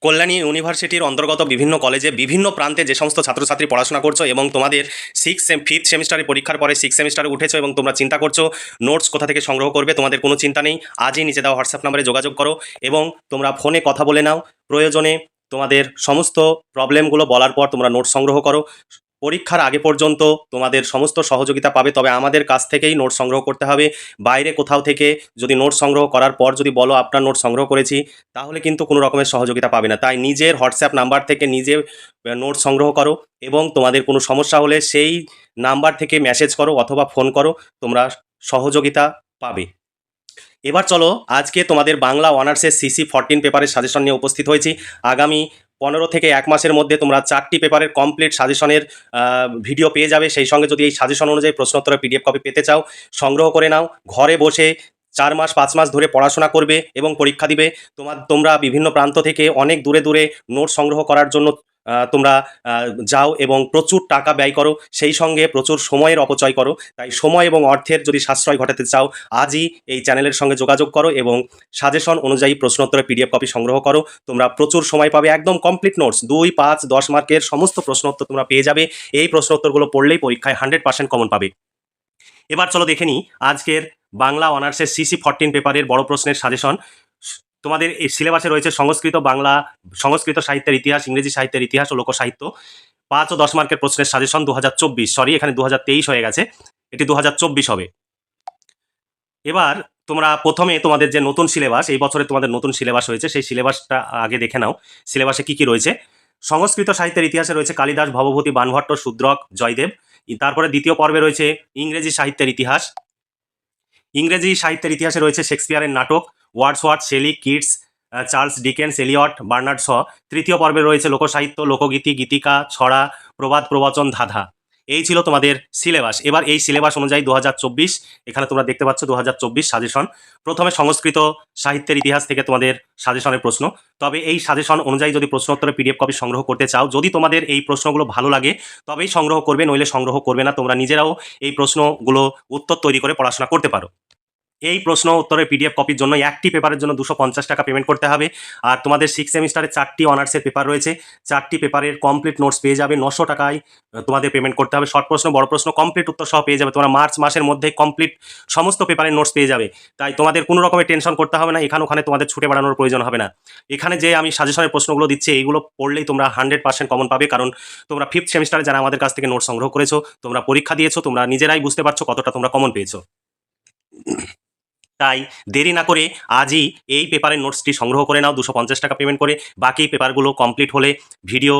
কল্যাণী ইউনিভার্সিটির অন্তর্গত বিভিন্ন কলেজে বিভিন্ন প্রান্তে যে সমস্ত ছাত্রছাত্রী পড়াশোনা করছো এবং তোমাদের ফিফথ সেমিস্টারে পরীক্ষার পরে সিক্স সেমিস্টারে উঠেছো এবং তোমরা চিন্তা করছো নোটস কোথা থেকে সংগ্রহ করবে, তোমাদের কোনো চিন্তা নেই। আজই নিচে দেওয়া হোয়াটসঅ্যাপ নাম্বারে যোগাযোগ করো এবং তোমরা ফোনে কথা বলে নাও। প্রয়োজনে তোমাদের সমস্ত প্রবলেমগুলো বলার পর তোমরা নোটস সংগ্রহ করো। পরীক্ষার আগে পর্যন্ত তোমাদের সমস্ত সহযোগিতা পাবে, তবে আমাদের কাছ থেকেই নোট সংগ্রহ করতে হবে। বাইরে কোথাও থেকে যদি নোট সংগ্রহ করার পর যদি বলো আপনার নোট সংগ্রহ করেছি, তাহলে কিন্তু কোনো রকমের সহযোগিতা পাবে না। তাই নিজের হোয়াটসঅ্যাপ নাম্বার থেকে নিজে নোট সংগ্রহ করো এবং তোমাদের কোনো সমস্যা হলে সেই নাম্বার থেকে মেসেজ করো অথবা ফোন করো, তোমরা সহযোগিতা পাবে। এবার চলো, আজকে তোমাদের বাংলা অনার্সের CC14 পেপারের সাজেশন নিয়ে উপস্থিত হয়েছি। আগামী 15 থেকে 1 মাসের মধ্যে তোমরা 4টি পেপারের কমপ্লিট সাজেশনের ভিডিও পেয়ে যাবে। সেই সঙ্গে যদি এই সাজেশন অনুযায়ী প্রশ্নোত্তরের PDF কপি পেতে চাও, সংগ্রহ করে নাও। ঘরে বসে 4 মাস 5 মাস ধরে পড়াশোনা করবে এবং পরীক্ষা দিবে। তোমরা বিভিন্ন প্রান্ত থেকে অনেক দূরে দূরে নোট সংগ্রহ করার জন্য তোমরা যাও এবং প্রচুর টাকা ব্যয় করো, সেই সঙ্গে প্রচুর সময়ের অপচয় করো। তাই সময় এবং অর্থের যদি সাশ্রয় ঘটাতে চাও, আজই এই চ্যানেলের সঙ্গে যোগাযোগ করো এবং সাজেশন অনুযায়ী প্রশ্নোত্তরের PDF কপি সংগ্রহ করো। তোমরা প্রচুর সময় পাবে, একদম কমপ্লিট নোটস 2, 5, 10 মার্কের সমস্ত প্রশ্নোত্তর তোমরা পেয়ে যাবে। এই প্রশ্নোত্তরগুলো পড়লেই পরীক্ষায় 100% কমন পাবে। এবার চলো দেখে নিই আজকের বাংলা অনার্সের CC14 পেপারের বড় প্রশ্নের সাজেশন। তোমাদের এই সিলেবাসে রয়েছে সংস্কৃত, বাংলা, সংস্কৃত সাহিত্যের ইতিহাস, ইংরেজি সাহিত্যের ইতিহাস ও লোকসাহিত্য। 5 ও 10 মার্কের প্রশ্নের সাজেশন 2024, সরি এখানে 2023 হয়ে গেছে, এটি 2024 হবে। এবার তোমরা প্রথমে তোমাদের যে নতুন সিলেবাস, এই বছরে তোমাদের নতুন সিলেবাস হয়েছে, সেই সিলেবাসটা আগে দেখে নাও। সিলেবাসে কি কি রয়েছে? সংস্কৃত সাহিত্যের ইতিহাসে রয়েছে কালিদাস, ভবভূতি, বাণভট্ট, শূদ্রক, জয়দেব। তারপরে দ্বিতীয় পর্বে রয়েছে ইংরেজি সাহিত্যের ইতিহাস। ইংরেজি সাহিত্যের ইতিহাসে রয়েছে শেক্সপিয়ারের নাটক, Wordsworth, Shelley, Keats, Charles Dickens, Eliot, Bernard Shaw. তৃতীয় পর্বে রয়েছে লোকসাহিত্য, লোকগীতি, গীতিকা, ছড়া, প্রবাদ, প্রবচন, ধাঁধা। এই ছিল তোমাদের সিলেবাস। এবার এই সিলেবাস অনুযায়ী 2024, এখানে তোমরা দেখতে পাচ্ছ 2024 সাজেশন। প্রথমে সংস্কৃত সাহিত্যের ইতিহাস থেকে তোমাদের সাজেশনের প্রশ্ন। তবে এই সাজেশন অনুযায়ী যদি প্রশ্নোত্তরের PDF কপি সংগ্রহ করতে চাও, যদি তোমাদের এই প্রশ্নগুলো ভালো লাগে তবেই সংগ্রহ করবে, নইলে সংগ্রহ করবে না। তোমরা নিজেরাও এই প্রশ্নগুলো উত্তর তৈরি করে পড়াশোনা করতে পারো। এই প্রশ্ন উত্তরের PDF কপির জন্য একটি পেপারের জন্য 250 টাকা পেমেন্ট করতে হবে। আর তোমাদের 6 সেমিস্টারে 4টি অনার্সের পেপার রয়েছে, 4টি পেপারের কমপ্লিট নোটস পেয়ে যাবে 900 টাকায়। তোমাদের পেমেন্ট করতে হবে। শর্ট প্রশ্ন, বড় প্রশ্ন কমপ্লিট উত্তর সহ পেয়ে যাবে। তোমরা মার্চ মাসের মধ্যে কমপ্লিট সমস্ত পেপারের নোটস পেয়ে যাবে। তাই তোমাদের কোনো রকমের টেনশন করতে হবে না, এখানে ওখানে তোমাদের ছুটে বেড়ানোর প্রয়োজন হবে না। এখানে যে আমি সাজেশনের প্রশ্নগুলো দিচ্ছি, এইগুলো পড়লেই তোমরা 100% কমন পাবে, কারণ তোমরা 5th সেমিস্টারে যারা আমাদের কাছ থেকে নোটস সংগ্রহ করেছো, তোমরা পরীক্ষা দিয়েছো, তোমরা নিজেরাই বুঝতে পারছো কতটা তোমরা কমন পেয়েছো। তাই দেরি না করে আজই এই পেপারের নোটসটি সংগ্রহ করে নাও 250 টাকা পেমেন্ট করে। বাকি পেপারগুলো কমপ্লিট হলে ভিডিও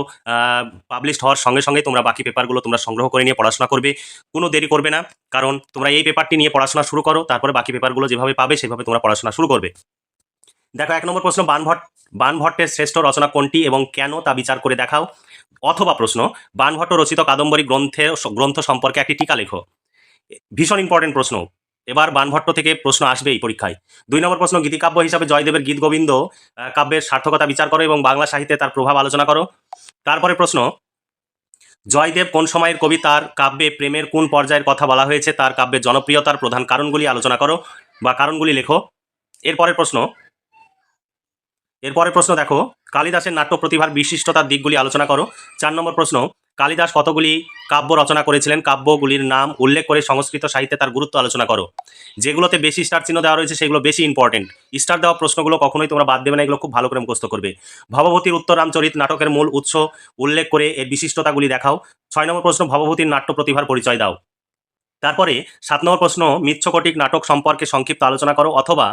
পাবলিশড হওয়ার সঙ্গে সঙ্গে তোমরা বাকি পেপারগুলো তোমরা সংগ্রহ করে নিয়ে পড়াশোনা করবে। কোনো দেরি করবে না, কারণ তোমরা এই পেপারটি নিয়ে পড়াশোনা শুরু করো, তারপরে বাকি পেপারগুলো যেভাবে পাবে সেভাবে তোমরা পড়াশোনা শুরু করবে। দেখো 1 নম্বর প্রশ্ন, বাণভট্টের শ্রেষ্ঠ রচনা কোনটি এবং কেন তা বিচার করে দেখাও। অথবা প্রশ্ন, বাণভট্ট রচিত কাদম্বরী গ্রন্থ সম্পর্কে একটি টিকা লেখো। ভীষণ ইম্পর্টেন্ট প্রশ্ন। এবার বাণভট্ট থেকে প্রশ্ন আসবে এই পরীক্ষায়। 2 নম্বর প্রশ্ন, গীতিকাব্য হিসাবে জয়দেবের গীত গোবিন্দ কাব্যের সার্থকতা বিচার করো এবং বাংলা সাহিত্যে তার প্রভাব আলোচনা করো। তারপরে প্রশ্ন, জয়দেব কোন সময়ের কবি, তার কাব্যে প্রেমের কোন পর্যায়ের কথা বলা হয়েছে, তার কাব্যের জনপ্রিয়তার প্রধান কারণগুলি আলোচনা করো বা কারণগুলি লেখো। এরপরের প্রশ্ন দেখো, কালিদাসের নাট্য প্রতিভার বিশিষ্টতার দিকগুলি আলোচনা করো। 4 নম্বর প্রশ্ন, কালিদাস কতগুলি কাব্য রচনা করেছিলেন, কাব্যগুলির নাম উল্লেখ করে সংস্কৃত সাহিত্যে তার গুরুত্ব আলোচনা করো। যেগুলোতে বেশি স্টার চিহ্ন দেওয়া রয়েছে সেগুলো বেশি ইম্পর্টেন্ট। স্টার দেওয়া প্রশ্নগুলো কখনোই তোমরা বাদ দেবে না, এগুলো খুব ভালো করে মুখস্থ করবে। ভবভূতির উত্তরামচরিত নাটকের মূল উৎস উল্লেখ করে এর বিশিষ্টতাগুলি দেখাও। 6 নম্বর প্রশ্ন, ভবভূতির নাট্য প্রতিভার পরিচয় দাও। তারপরে 7 নম্বর প্রশ্ন, মৃচ্ছকটিক নাটক সম্পর্কে সংক্ষিপ্ত আলোচনা করো। অথবা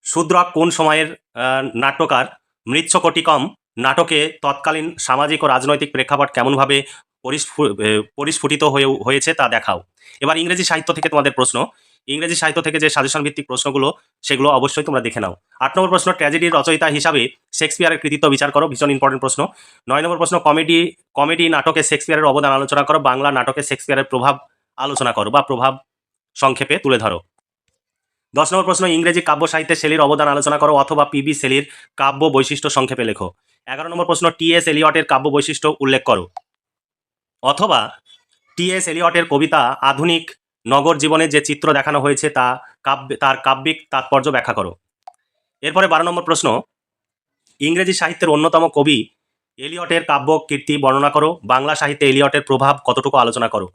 শূদ্রক কোন সময়ের নাট্যকার, মৃচ্ছকটিকম নাটকে তৎকালীন সামাজিক ও রাজনৈতিক প্রেক্ষাপট কেমনভাবে পরিস্ফুটিত হয়েছে তা দেখাও। এবার ইংরেজি সাহিত্য থেকে তোমাদের প্রশ্ন। ইংরেজি সাহিত্য থেকে যে সাজেশন ভিত্তিক প্রশ্নগুলো সেগুলো অবশ্যই তোমরা দেখে নাও। 8 নম্বর প্রশ্ন, ট্র্যাজেডির রচয়িতা হিসাবে শেক্সপিয়ারের কৃতিত্ব বিচার করো। ভীষণ ইম্পর্টেন্ট প্রশ্ন। 9 নম্বর প্রশ্ন, কমেডি নাটকে শেক্সপিয়ারের অবদান আলোচনা করো। বাংলা নাটকে শেক্সপিয়ারের প্রভাব আলোচনা করো বা প্রভাব সংক্ষেপে তুলে ধরো। 10 নম্বর প্রশ্ন, ইংরেজি কাব্য সাহিত্যে শেলির অবদান আলোচনা করো অথবা PB শেলির কাব্য বৈশিষ্ট্য সংক্ষেপে লেখো। 11 নম্বর প্রশ্ন, TS এলিয়টের কাব্য বৈশিষ্ট্য উল্লেখ করো। অথবা TS এলিয়টের কবিতা আধুনিক নগর জীবনে যে চিত্র দেখানো হয়েছে তার কাব্যিক তাৎপর্য ব্যাখ্যা করো। এরপরে 12 নম্বর প্রশ্ন, ইংরেজি সাহিত্যের অন্যতম কবি এলিয়টের কাব্য কীর্তি বর্ণনা করো। বাংলা সাহিত্যে এলিয়টের প্রভাব কতটুকু আলোচনা করো।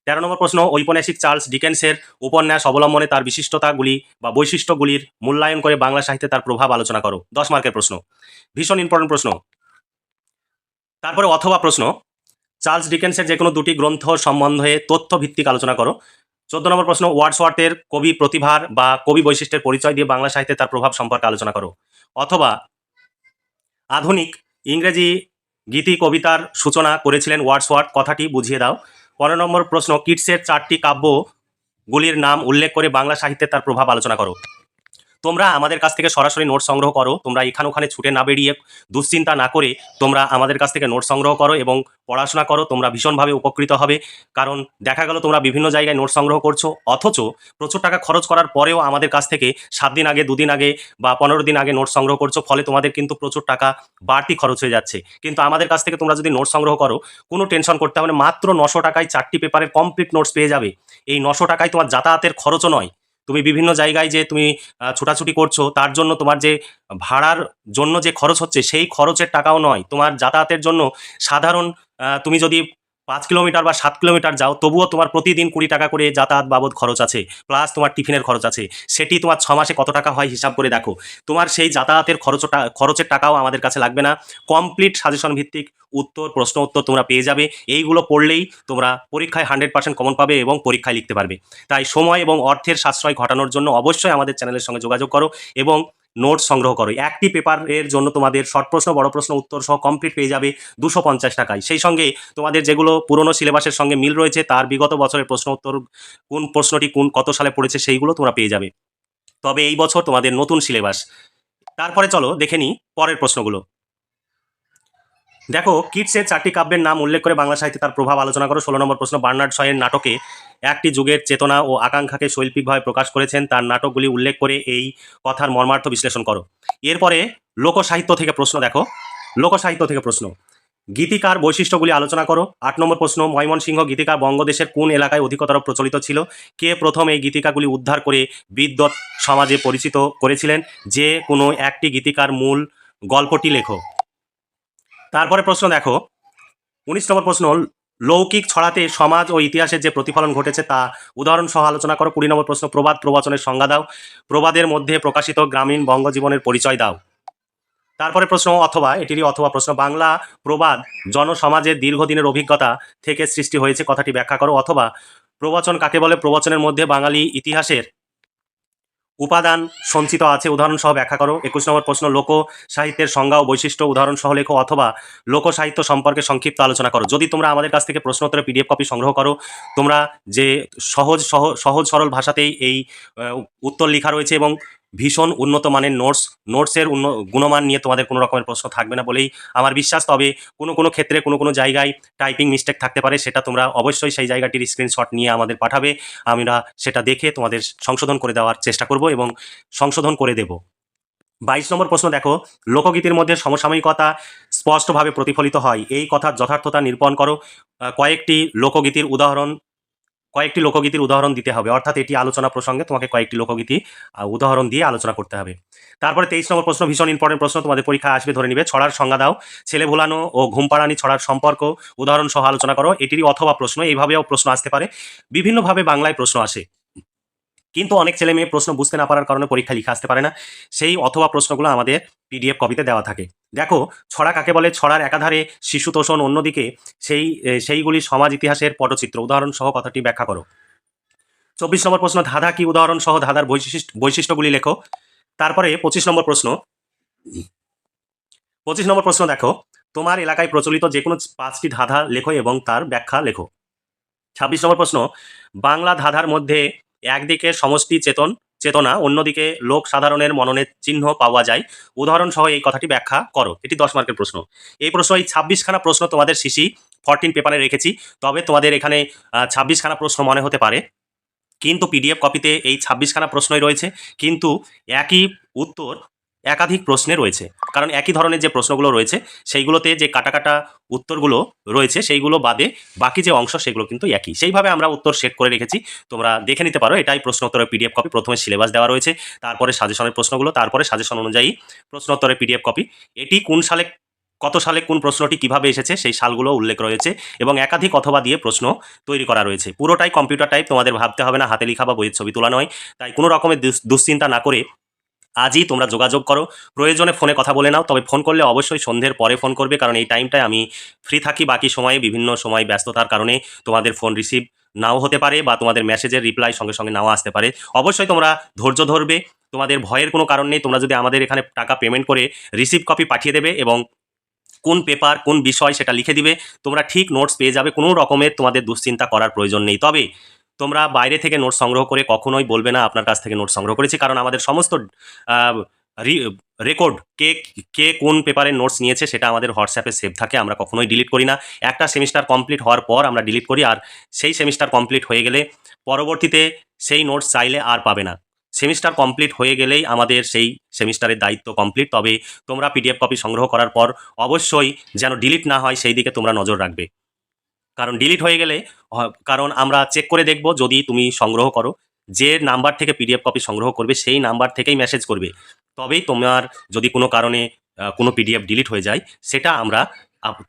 13 নম্বর প্রশ্ন, ঔপন্যাসিক চার্লস ডিকেন্সের উপন্যাস অবলম্বনে তার বিশিষ্টতাগুলি বা বৈশিষ্ট্যগুলির মূল্যায়ন করে বাংলা সাহিত্যে তার প্রভাব আলোচনা করো। 10 মার্কের প্রশ্ন, ভীষণ ইম্পর্টেন্ট প্রশ্ন। তারপরে অথবা প্রশ্ন, চার্লস ডিকেন্সের যে কোনো দুটি গ্রন্থ সম্বন্ধে তথ্য ভিত্তিক আলোচনা করো। 14 নম্বর প্রশ্ন, ওয়ার্ডসওয়ার্থের কবি প্রতিভার বা কবি বৈশিষ্ট্যের পরিচয় দিয়ে বাংলা সাহিত্যে তার প্রভাব সম্পর্কে আলোচনা করো। অথবা আধুনিক ইংরেজি গীতি কবিতার সূচনা করেছিলেন ওয়ার্ডসওয়ার্থ, কথাটি বুঝিয়ে দাও। 15 নম্বর প্রশ্ন, কিটসের 4টি কাব্যগুলির নাম উল্লেখ করে বাংলা সাহিত্যে তার প্রভাব আলোচনা করো। তোমরা আমাদের কাছ থেকে সরাসরি নোট সংগ্রহ করো, তোমরা এখানে ওখানে ছুটে না বেরিয়ে দুশ্চিন্তা না করে তোমরা আমাদের কাছ থেকে নোট সংগ্রহ করো এবং পড়াশোনা করো, তোমরা ভীষণভাবে উপকৃত হবে। কারণ দেখা গেল তোমরা বিভিন্ন জায়গায় নোট সংগ্রহ করছো, অথচ প্রচুর টাকা খরচ করার পরেও আমাদের কাছ থেকে 7 দিন আগে, 2 দিন আগে বা 15 দিন আগে নোট সংগ্রহ করছো, ফলে তোমাদের কিন্তু প্রচুর টাকা বাড়তি খরচ হয়ে যাচ্ছে। কিন্তু আমাদের কাছ থেকে তোমরা যদি নোট সংগ্রহ করো, কোনো টেনশন করতে হবে না, মাত্র 900 টাকায় 4টি পেপারের কমপ্লিট নোটস পেয়ে যাবে। এই 900 টাকায় তোমার যাতায়াতের খরচও নয়, তুমি বিভিন্ন জায়গায় যে তুমি ছোটাছুটি করছো তার জন্য তোমার যে ভাড়ার জন্য যে খরচ হচ্ছে সেই খরচের টাকাও নয়, তোমার যাতায়াতের জন্য সাধারণ তুমি যদি 5 কিলোমিটার বা 7 কিলোমিটার যাও তবুও তোমার প্রতিদিন 20 টাকা করে যাতায়াত বাবদ খরচ আছে, প্লাস তোমার টিফিনের খরচ আছে। সেটি তোমার 6 মাসে কত টাকা হয় হিসাব করে দেখো। তোমার সেই যাতায়াতের খরচের টাকাও আমাদের কাছে লাগবে না। কমপ্লিট সাজেশন ভিত্তিক উত্তর, প্রশ্ন উত্তর তোমরা পেয়ে যাবে। এইগুলো পড়লেই তোমরা পরীক্ষায় 100% কমন পাবে এবং পরীক্ষায় লিখতে পারবে। তাই সময় এবং অর্থের সাশ্রয় ঘটানোর জন্য অবশ্যই আমাদের চ্যানেলের সঙ্গে যোগাযোগ করো এবং নোট সংগ্রহ করো। একটি পেপারের জন্য তোমাদের শর্ট প্রশ্ন, বড় প্রশ্ন, উত্তর সহ কমপ্লিট পেয়ে যাবে 250 টাকায়। সেই সঙ্গে তোমাদের যেগুলো পুরনো সিলেবাসের সঙ্গে মিল রয়েছে তার বিগত বছরের প্রশ্ন উত্তর, কোন প্রশ্নটি কত সালে পড়েছে সেইগুলো তোমরা পেয়ে যাবে। তবে এই বছর তোমাদের নতুন সিলেবাস। তারপরে চলো দেখে নিই পরের প্রশ্নগুলো। দেখো, কিটসের 4টি কাব্যের নাম উল্লেখ করে বাংলা সাহিত্যে তার প্রভাব আলোচনা করো। 16 নম্বর প্রশ্ন, বার্নার্ড শয়ের নাটকে একটি যুগের চেতনা ও আকাঙ্ক্ষাকে শৈল্পিকভাবে প্রকাশ করেছেন, তার নাটকগুলি উল্লেখ করে এই কথার মর্মার্থ বিশ্লেষণ করো। এরপরে লোকসাহিত্য থেকে প্রশ্ন, দেখো লোকসাহিত্য থেকে প্রশ্ন, গীতিকার বৈশিষ্ট্যগুলি আলোচনা করো। 8 নম্বর প্রশ্ন, ময়মনসিংহ গীতিকা বঙ্গদেশের কোন এলাকায় অধিকতর প্রচলিত ছিল? কে প্রথম এই গীতিকাগুলি উদ্ধার করে বিদ্বৎ সমাজে পরিচিত করেছিলেন? যে কোনো একটি গীতিকার মূল গল্পটি লেখো। তারপরে প্রশ্ন দেখো, 19 নম্বর প্রশ্ন, লৌকিক ছড়াতে সমাজ ও ইতিহাসের যে প্রতিফলন ঘটেছে তা উদাহরণ সহ আলোচনা করো। 20 নম্বর প্রশ্ন, প্রবাদ প্রবচনের সংজ্ঞা দাও। প্রবাদের মধ্যে প্রকাশিত গ্রামীণ বঙ্গজীবনের পরিচয় দাও। তারপরে প্রশ্ন অথবা, এটিরই অথবা প্রশ্ন, বাংলা প্রবাদ জনসমাজের দীর্ঘদিনের অভিজ্ঞতা থেকে সৃষ্টি হয়েছে, কথাটি ব্যাখ্যা করো। অথবা প্রবচন কাকে বলে? প্রবচনের মধ্যে বাঙালি ইতিহাসের উপাদান সঞ্চিত আছে, উদাহরণ সহ ব্যাখ্যা করো। 21 নম্বর প্রশ্ন, লোক সাহিত্যের সংজ্ঞা ও বৈশিষ্ট্য উদাহরণ সহ লেখো। অথবা লোক সাহিত্য সম্পর্কে সংক্ষিপ্ত আলোচনা করো। যদি তোমরা আমাদের কাছ থেকে প্রশ্ন উত্তরের PDF কপি সংগ্রহ করো, তোমরা যে সহজ সরল ভাষাতেই এই উত্তর লেখা রয়েছে এবং ভীষণ উন্নত মানের নোটসের গুণমান নিয়ে তোমাদের কোনো রকমের প্রশ্ন থাকবে না বলেই আমার বিশ্বাস। তবে কোনো ক্ষেত্রে কোনো জায়গায় টাইপিং মিস্টেক থাকতে পারে, সেটা তোমরা অবশ্যই সেই জায়গাটির স্ক্রিনশট নিয়ে আমাদের পাঠাবে, আমরা সেটা দেখে তোমাদের সংশোধন করে দেওয়ার চেষ্টা করব এবং সংশোধন করে দেব। 22 নম্বর প্রশ্ন, দেখো লোকগীতির মধ্যে সমসাময়িকতা স্পষ্টভাবে প্রতিফলিত হয়, এই কথার যথার্থতা নিরূপণ করো। কয়েকটি লোকগীতির উদাহরণ দিতে হবে, অর্থাৎ এটি আলোচনা প্রসঙ্গে তোমাকে কয়েকটি লোকগীতি উদাহরণ দিয়ে আলোচনা করতে হবে। তারপরে 23 নম্বর প্রশ্ন, ভীষণ ইম্পর্টেন্ট প্রশ্ন, তোমাদের পরীক্ষায় আসবে ধরে নিবে। ছড়ার সংজ্ঞা দাও। ছেলে ভোলানো ও ঘুম পাড়ানি ছড়ার সম্পর্ক উদাহরণ সহ আলোচনা করো। এটিরই অথবা প্রশ্ন, এইভাবেও প্রশ্ন আসতে পারে, বিভিন্নভাবে বাংলায় প্রশ্ন আসে, কিন্তু অনেক ছেলে মেয়ে প্রশ্ন বুঝতে না পারার কারণে পরীক্ষা লিখে আসতে পারে না। সেই অথবা প্রশ্নগুলো আমাদের PDF কপিতে দেওয়া থাকে। দেখো, ছড়া কাকে বলে? ছড়ার একাধারে শিশু তোষণ, অন্যদিকে সেইগুলি সমাজ ইতিহাসের পটচিত্র, উদাহরণ সহ কথাটি ব্যাখ্যা করো। 24 নম্বর প্রশ্ন, ধাঁধা কি? উদাহরণ সহ ধাঁধার বৈশিষ্ট্যগুলি লেখো। তারপরে 25 নম্বর প্রশ্ন, দেখো তোমার এলাকায় প্রচলিত যে কোনো 5টি ধাঁধা লেখো এবং তার ব্যাখ্যা লেখো। 26 নম্বর প্রশ্ন, বাংলা ধাঁধার মধ্যে একদিকে সমষ্টি চেতনা, অন্যদিকে লোক সাধারণের মননের চিহ্ন পাওয়া যায়, উদাহরণ সহ এই কথাটি ব্যাখ্যা করো। এটি 10 মার্কের প্রশ্ন। এই 26খানা প্রশ্ন তোমাদের সিসি 14 পেপারে রেখেছি, তবে তোমাদের এখানে 26খানা প্রশ্ন মনে হতে পারে, কিন্তু PDF কপিতে এই 26খানা প্রশ্নই রয়েছে, কিন্তু একই উত্তর একাধিক প্রশ্নে রয়েছে, কারণ একই ধরনের যে প্রশ্নগুলো রয়েছে সেইগুলোতে যে কাটা কাটা উত্তরগুলো রয়েছে সেইগুলো বাদে বাকি যে অংশ সেগুলো কিন্তু একই। সেইভাবে আমরা উত্তর সেট করে রেখেছি, তোমরা দেখে নিতে পারো। এটাই প্রশ্ন উত্তরের পিডিএফ কপি। প্রথমে সিলেবাস দেওয়া রয়েছে, তারপরে সাজেশনের প্রশ্নগুলো, তারপরে সাজেশন অনুযায়ী প্রশ্ন উত্তরের পিডিএফ কপি। এটি কোন সালে, কত সালে কোন প্রশ্নটি কিভাবে এসেছে সেই সালগুলো উল্লেখ রয়েছে এবং একাধিক অথবা দিয়ে প্রশ্ন তৈরি করা রয়েছে। পুরোটাই কম্পিউটার টাইপ, তোমাদের ভাবতে হবে না হাতে লেখা বা বইয়ের ছবি তোলা নয়। তাই কোনো রকমের দুশ্চিন্তা না করে আজই তোমরা যোগাযোগ করো। প্রয়োজনে ফোনে কথা বলে নাও, তবে ফোন করলে অবশ্যই সন্ধ্যের পরে ফোন করবে, কারণ এই টাইমটায় আমি ফ্রি থাকি। বাকি সময়ে বিভিন্ন সময় ব্যস্ততার কারণে তোমাদের ফোন রিসিভ নাও হতে পারে বা তোমাদের মেসেজের রিপ্লাই সঙ্গে সঙ্গে নাও আসতে পারে। অবশ্যই তোমরা ধৈর্য ধরবে, তোমাদের ভয়ের কোনো কারণ নেই। তোমরা যদি আমাদের এখানে টাকা পেমেন্ট করে রিসিভ কপি পাঠিয়ে দেবে এবং কোন পেপার কোন বিষয় সেটা লিখে দিবে, তোমরা ঠিক নোটস পেয়ে যাবে। কোনো রকমের তোমাদের দুশ্চিন্তা করার প্রয়োজন নেই। তবে তোমরা বাইরে থেকে নোটস সংগ্রহ করে কখনোই বলবে না আপনার কাছ থেকে নোটস সংগ্রহ করেছি, কারণ আমাদের সমস্ত রেকর্ড কে কে কোন পেপারের নোটস নিয়েছে সেটা আমাদের হোয়াটসঅ্যাপে সেভ থাকে, আমরা কখনোই ডিলিট করি না। একটা সেমিস্টার কমপ্লিট হওয়ার পর আমরা ডিলিট করি, আর সেই সেমিস্টার কমপ্লিট হয়ে গেলে পরবর্তীতে সেই নোটস চাইলে আর পাবে না। সেমিস্টার কমপ্লিট হয়ে গেলেই আমাদের সেই সেমিস্টারের দায়িত্ব কমপ্লিট। তবে তোমরা পিডিএফ কপি সংগ্রহ করার পর অবশ্যই যেন ডিলিট না হয় সেই দিকে তোমরা নজর রাখবে, কারণ ডিলিট হয়ে গেলে কারণ আমরা চেক করে দেখব যদি তুমি সংগ্রহ করো, যে নাম্বার থেকে পিডিএফ কপি সংগ্রহ করবে সেই নাম্বার থেকেই মেসেজ করবে, তবেই তোমার যদি কোনো কারণে কোনো পিডিএফ ডিলিট হয়ে যায় সেটা আমরা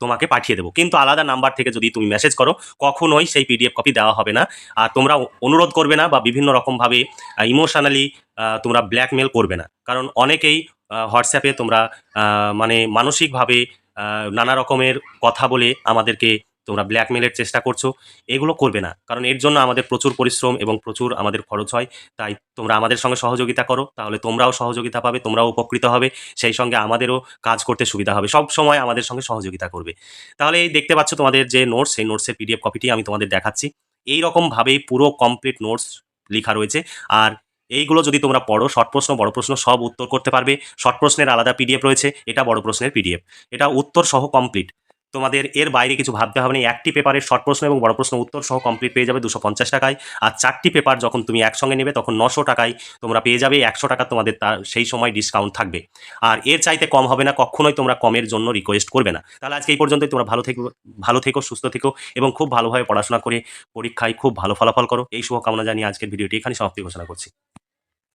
তোমাকে পাঠিয়ে দেবো। কিন্তু আলাদা নাম্বার থেকে যদি তুমি মেসেজ করো কখনোই সেই পিডিএফ কপি দেওয়া হবে না। আর তোমরা অনুরোধ করবে না বা বিভিন্ন রকমভাবে ইমোশনালি তোমরা ব্ল্যাকমেল করবে না, কারণ অনেকেই হোয়াটসঅ্যাপে তোমরা মানে মানসিকভাবে নানা রকমের কথা বলে আমাদেরকে তোমরা ব্ল্যাকমেলের চেষ্টা করছো। এগুলো করবে না, কারণ এর জন্য আমাদের প্রচুর পরিশ্রম এবং প্রচুর আমাদের খরচ হয়। তাই তোমরা আমাদের সঙ্গে সহযোগিতা করো, তাহলে তোমরাও সহযোগিতা পাবে, তোমরাও উপকৃত হবে, সেই সঙ্গে আমাদেরও কাজ করতে সুবিধা হবে। সব সময় আমাদের সঙ্গে সহযোগিতা করবে। তাহলে এই দেখতে পাচ্ছ তোমাদের যে নোটস, সেই নোটসের পিডিএফ কপিটি আমি তোমাদের দেখাচ্ছি। এই রকমভাবেই পুরো কমপ্লিট নোটস লেখা রয়েছে। আর এইগুলো যদি তোমরা পড়ো, শর্ট প্রশ্ন বড় প্রশ্ন সব উত্তর করতে পারবে। শর্ট প্রশ্নের আলাদা পিডিএফ রয়েছে, এটা বড় প্রশ্নের পিডিএফ, এটা উত্তর সহ কমপ্লিট। তোমাদের এর বাইরে কিছু ভাবতে হবে না। একটি পেপারের শর্ট প্রশ্ন এবং বড় প্রশ্ন উত্তর সহ কমপ্লিট পেয়ে যাবে 250 টাকায়। আর 4টি পেপার যখন তুমি একসঙ্গে নেবে তখন 900 টাকায় তোমরা পেয়ে যাবে। 100 টাকা তোমাদের তার সেই সময় ডিসকাউন্ট থাকবে। আর এর চাইতে কম হবে না, কখনোই তোমরা কমের জন্য রিকোয়েস্ট করবে না। তাহলে আজকে এই পর্যন্তই। তোমরা ভালো থেকো, সুস্থ থেকো এবং খুব ভালোভাবে পড়াশোনা করে পরীক্ষায় খুব ভালো ফলাফল করো। এই শুভকামনা জানিয়ে আজকের ভিডিওটি এখানে সমাপ্তি ঘোষণা করছি।